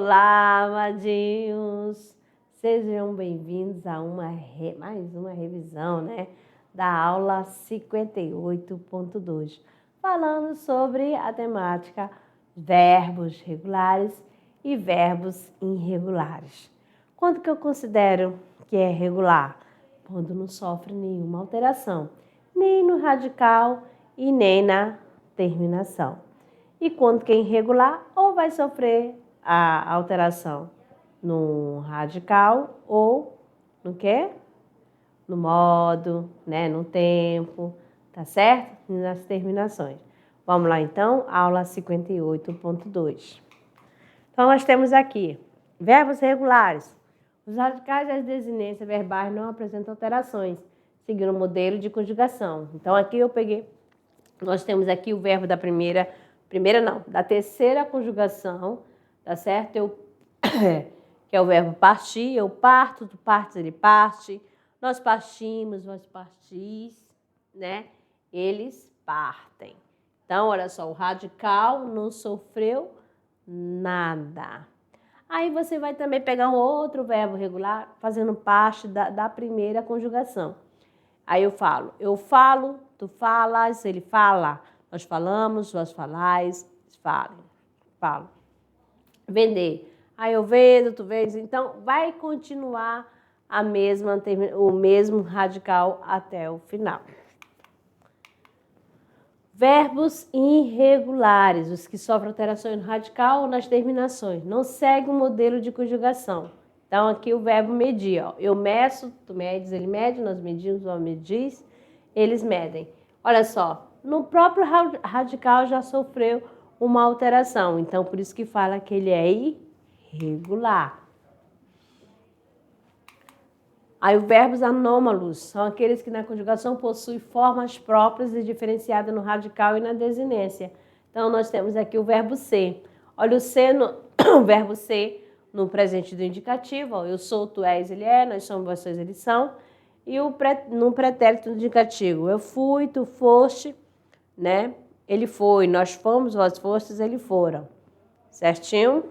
Olá, amadinhos! Sejam bem-vindos a mais uma revisão, né, da aula 58.2, falando sobre a temática verbos regulares e verbos irregulares. Quando que eu considero que é regular? Quando não sofre nenhuma alteração, nem no radical e nem na terminação. E quando que é irregular, ou vai sofrer a alteração no radical ou no quê? No modo, né, no tempo, tá certo? E nas terminações. Vamos lá então, aula 58.2. Então nós temos aqui verbos regulares. Os radicais das desinências verbais não apresentam alterações, seguindo o modelo de conjugação. Então aqui nós temos aqui o verbo da da terceira conjugação, tá certo? Que é o verbo partir, eu parto, tu partes, ele parte, nós partimos, vós partis, né? Eles partem. Então, olha só, o radical não sofreu nada. Aí você vai também pegar um outro verbo regular, fazendo parte da primeira conjugação. Aí eu falo, tu falas, ele fala, nós falamos, vós falais, falo. Vender. Aí eu vendo, tu vendes. Então, vai continuar o mesmo radical até o final. Verbos irregulares, os que sofrem alterações no radical ou nas terminações. Não segue o modelo de conjugação. Então, aqui o verbo medir. Ó. Eu meço, tu medes, ele mede, nós medimos, nós medis, eles medem. Olha só, no próprio radical já sofreu uma alteração. Então, por isso que fala que ele é irregular. Aí, os verbos anômalos são aqueles que na conjugação possuem formas próprias e diferenciadas no radical e na desinência. Então, nós temos aqui o verbo ser. Olha o ser, o verbo ser no presente do indicativo. Ó, eu sou, tu és, ele é, nós somos, vocês, eles são. E no pretérito do indicativo, eu fui, tu foste, né? Ele foi, nós fomos, vós fostes, eles foram. Certinho?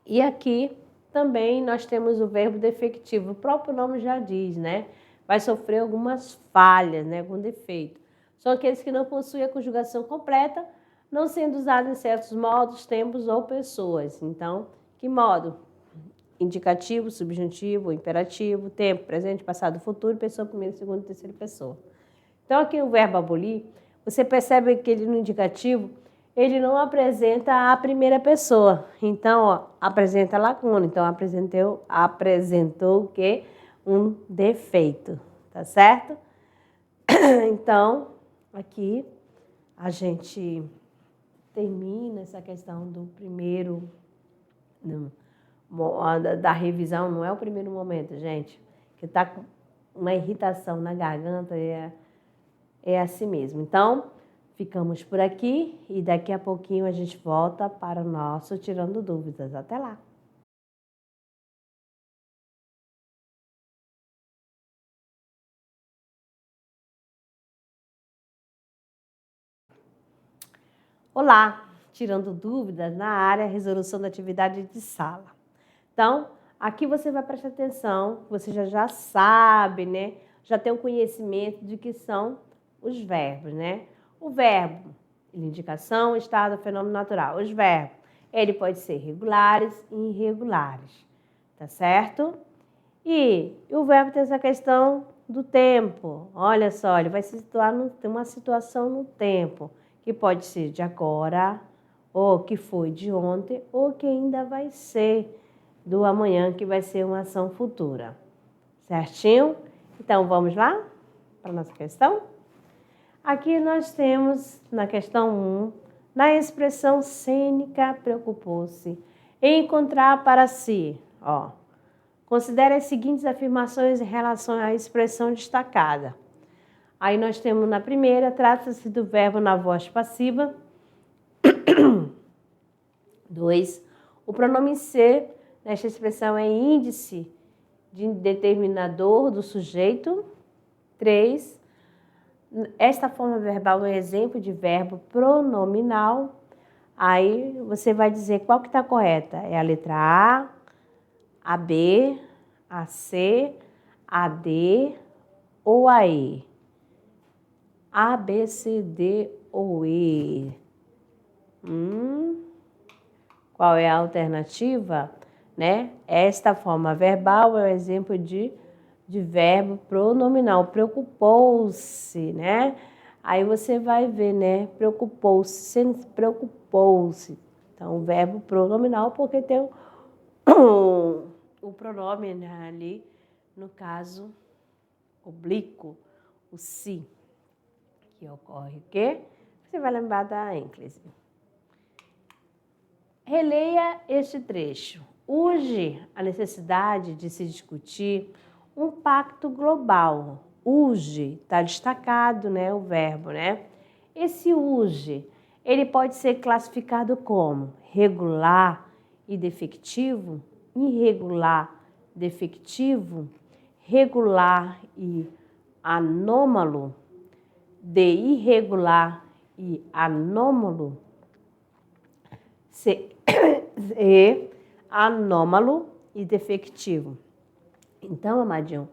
E aqui também nós temos o verbo defectivo. O próprio nome já diz, né? Vai sofrer algumas falhas, né? Algum defeito. São aqueles que não possuem a conjugação completa, não sendo usados em certos modos, tempos ou pessoas. Então, que modo? Indicativo, subjuntivo, imperativo, tempo, presente, passado, futuro, pessoa primeira, segunda, terceira pessoa. Então, aqui o verbo abolir, você percebe que ele no indicativo, ele não apresenta a primeira pessoa. Então, ó, apresenta lacuna. Então, apresentou o quê? Um defeito, tá certo? Então, aqui a gente termina essa questão do primeiro, da revisão. Não é o primeiro momento, gente, que tá com uma irritação na garganta, é assim mesmo. Então, ficamos por aqui e daqui a pouquinho a gente volta para o nosso Tirando Dúvidas. Até lá! Olá! Tirando dúvidas na área resolução da atividade de sala. Então, aqui você vai prestar atenção, você já sabe, né? Já tem o conhecimento de que são os verbos, né? O verbo, indicação, estado, fenômeno natural. Os verbos, ele pode ser regulares e irregulares, tá certo? E o verbo tem essa questão do tempo. Olha só, ele vai se situar tem uma situação no tempo, que pode ser de agora, ou que foi de ontem, ou que ainda vai ser do amanhã, que vai ser uma ação futura. Certinho? Então, vamos lá para a nossa questão? Aqui nós temos, na questão 1, na expressão cênica preocupou-se em encontrar para si. Ó, considere as seguintes afirmações em relação à expressão destacada. Aí nós temos na primeira, trata-se do verbo na voz passiva. 2, o pronome ser nesta expressão é índice de determinador do sujeito. 3, esta forma verbal é um exemplo de verbo pronominal. Aí você vai dizer qual que está correta. É a letra A B, a C, a D ou a E? A, B, C, D ou E? Qual é a alternativa? Né? Esta forma verbal é um exemplo de verbo pronominal. Preocupou-se, né? Aí você vai ver, né? Preocupou-se, se preocupou-se. Então, o verbo pronominal, porque tem o pronome, né, ali, no caso, oblíquo, o se, que ocorre o quê? Você vai lembrar da ênclise. Releia este trecho. Urge a necessidade de se discutir um pacto global. Urge, está destacado, né, o verbo, né? Esse urge, ele pode ser classificado como regular e defectivo, irregular, defectivo, regular e anômalo, de irregular e anômalo, e anômalo e defectivo. Então, amadinho,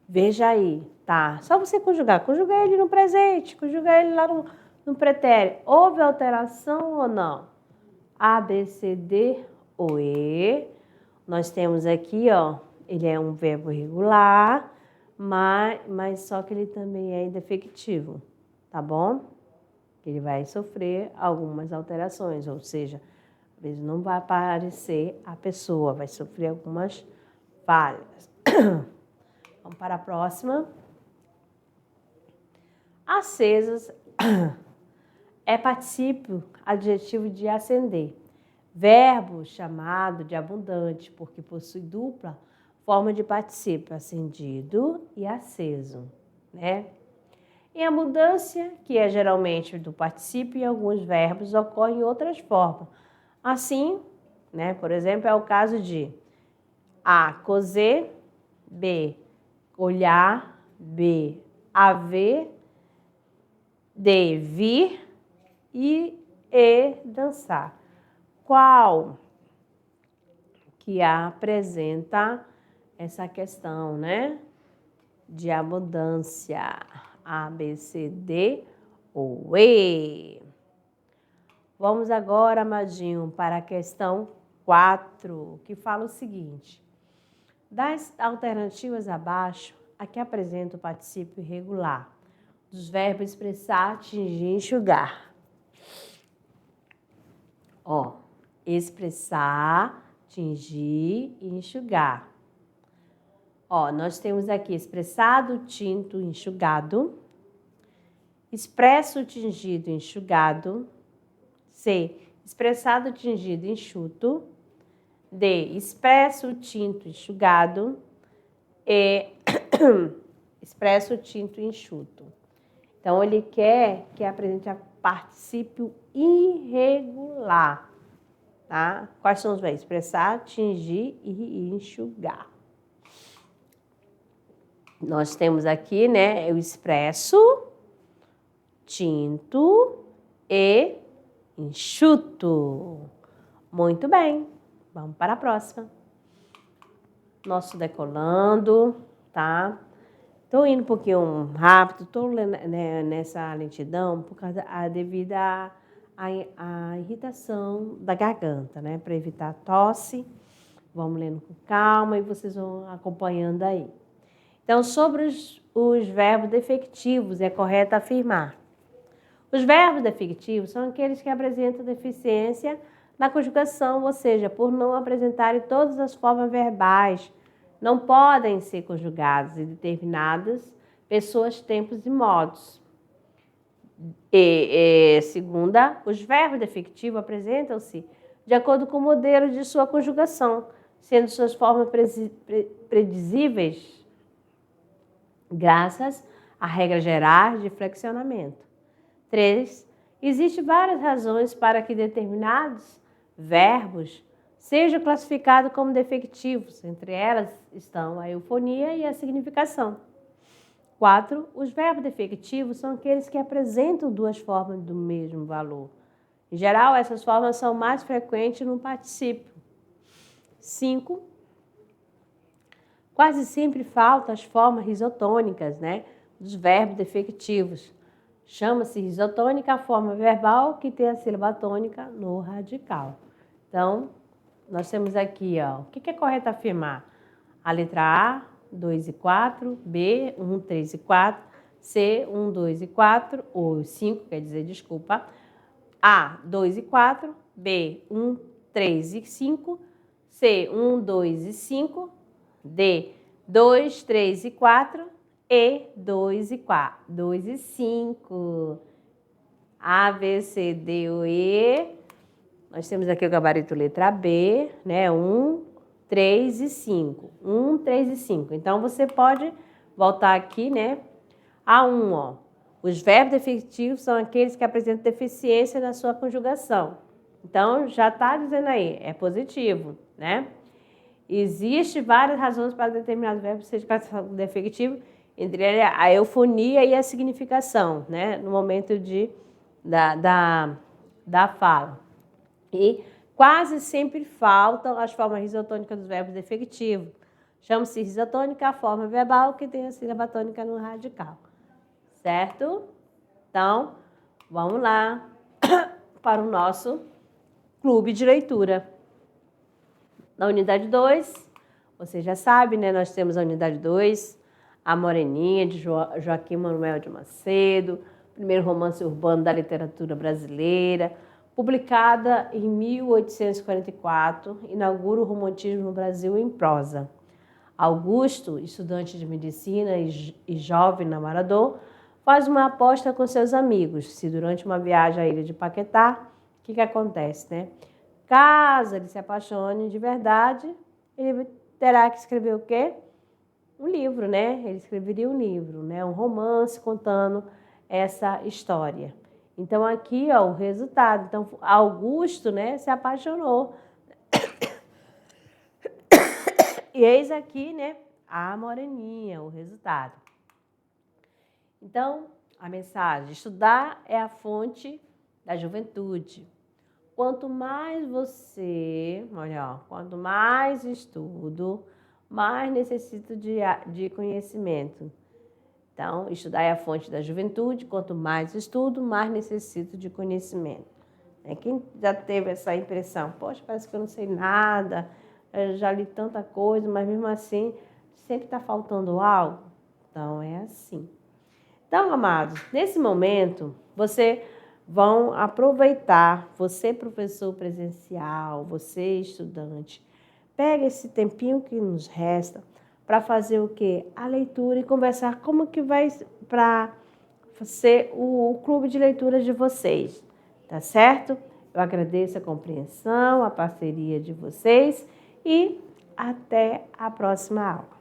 veja aí, tá? Só você conjugar. Conjuga ele no presente, conjuga ele lá no pretérito. Houve alteração ou não? A, B, C, D ou E. Nós temos aqui, ó, ele é um verbo regular, mas só que ele também é indefectivo, tá bom? Ele vai sofrer algumas alterações, ou seja, às vezes não vai aparecer a pessoa, vai sofrer algumas falhas. Vamos para a próxima. Acesas é particípio adjetivo de acender. Verbo chamado de abundante, porque possui dupla forma de particípio, acendido e aceso, né? Em abundância, que é geralmente do particípio, em alguns verbos ocorre em outras formas. Assim, né, por exemplo, é o caso de A, cozer, B, olhar, B, haver, D, vir e dançar. Qual que apresenta essa questão, né, de abundância? A, B, C, D ou E? Vamos agora, amadinho, para a questão 4, que fala o seguinte. Das alternativas abaixo, a que apresenta o particípio irregular dos verbos expressar, atingir, enxugar. Ó, expressar, atingir e enxugar. Ó, nós temos aqui expressado, tinto, enxugado. Expresso, tingido, enxugado. C, expressado, tingido, enxuto. D, expresso, tinto, enxugado. E, expresso, tinto, enxuto. Então, ele quer que apresente a particípio irregular, tá? Quais são os verbos? Expressar, tingir e enxugar. Nós temos aqui, né, o expresso, tinto e enxuto. Muito bem. Vamos para a próxima. Nosso decolando, tá? Estou indo um pouquinho rápido, estou lendo, né, nessa lentidão por causa devido à irritação da garganta, né? Para evitar tosse. Vamos lendo com calma e vocês vão acompanhando aí. Então, sobre os verbos defectivos, é correto afirmar. Os verbos defectivos são aqueles que apresentam deficiência na conjugação, ou seja, por não apresentarem todas as formas verbais, não podem ser conjugados em determinadas pessoas, tempos e modos. Segunda, os verbos defectivos apresentam-se de acordo com o modelo de sua conjugação, sendo suas formas predizíveis graças a regras gerais de flexionamento. 3. Existem várias razões para que determinados verbos sejam classificados como defectivos. Entre elas estão a eufonia e a significação. 4. Os verbos defectivos são aqueles que apresentam duas formas do mesmo valor. Em geral, essas formas são mais frequentes no particípio. 5. Quase sempre faltam as formas risotônicas, né, dos verbos definitivos. Chama-se risotônica a forma verbal que tem a sílaba tônica no radical. Então, nós temos aqui, ó, o que é correto afirmar? A letra A, 2 e 4, B, 1, 3 e 4, C, 1, 2 e 4, ou 5, quer dizer, desculpa, A, 2 e 4, B, 1, 3 e 5, C, 1, 2 e 5, D, 2, 3 e 4, E, 2 e 4, 2 e 5. A, B, C, D, O, E. Nós temos aqui o gabarito letra B, né? 1, 3 e 5. 1, 3 e 5. Então, você pode voltar aqui, né? A1, ó. Os verbos definitivos são aqueles que apresentam deficiência na sua conjugação. Então, já está dizendo aí, é positivo, né? Existem várias razões para determinados verbos serem classificados definitivos, entre eles a eufonia e a significação, né? No momento da fala. E quase sempre faltam as formas risotônicas dos verbos definitivos. Chama-se risotônica a forma verbal que tem a sílaba tônica no radical. Certo? Então, vamos lá para o nosso clube de leitura. Na unidade 2, você já sabe, né? Nós temos a unidade 2, A Moreninha, de Joaquim Manuel de Macedo, primeiro romance urbano da literatura brasileira, publicada em 1844, inaugura o romantismo no Brasil em prosa. Augusto, estudante de medicina e jovem namorador, faz uma aposta com seus amigos. Se durante uma viagem à ilha de Paquetá, o que acontece, né? Caso ele se apaixone de verdade, ele terá que escrever o quê? Um livro, né? Ele escreveria um livro, né? Um romance contando essa história. Então, aqui, ó, o resultado. Então, Augusto, né, se apaixonou. E eis aqui, né, a Moreninha, o resultado. Então, a mensagem: estudar é a fonte da juventude. Quanto mais você, olha, ó, quanto mais estudo, mais necessito de conhecimento. Então, estudar é a fonte da juventude. Quanto mais estudo, mais necessito de conhecimento. Quem já teve essa impressão? Poxa, parece que eu não sei nada, eu já li tanta coisa, mas mesmo assim, sempre está faltando algo. Então, é assim. Então, amados, nesse momento, vocês vão aproveitar, você professor presencial, você estudante, pega esse tempinho que nos resta para fazer o quê? A leitura e conversar como que vai para ser o clube de leitura de vocês, tá certo? Eu agradeço a compreensão, a parceria de vocês e até a próxima aula.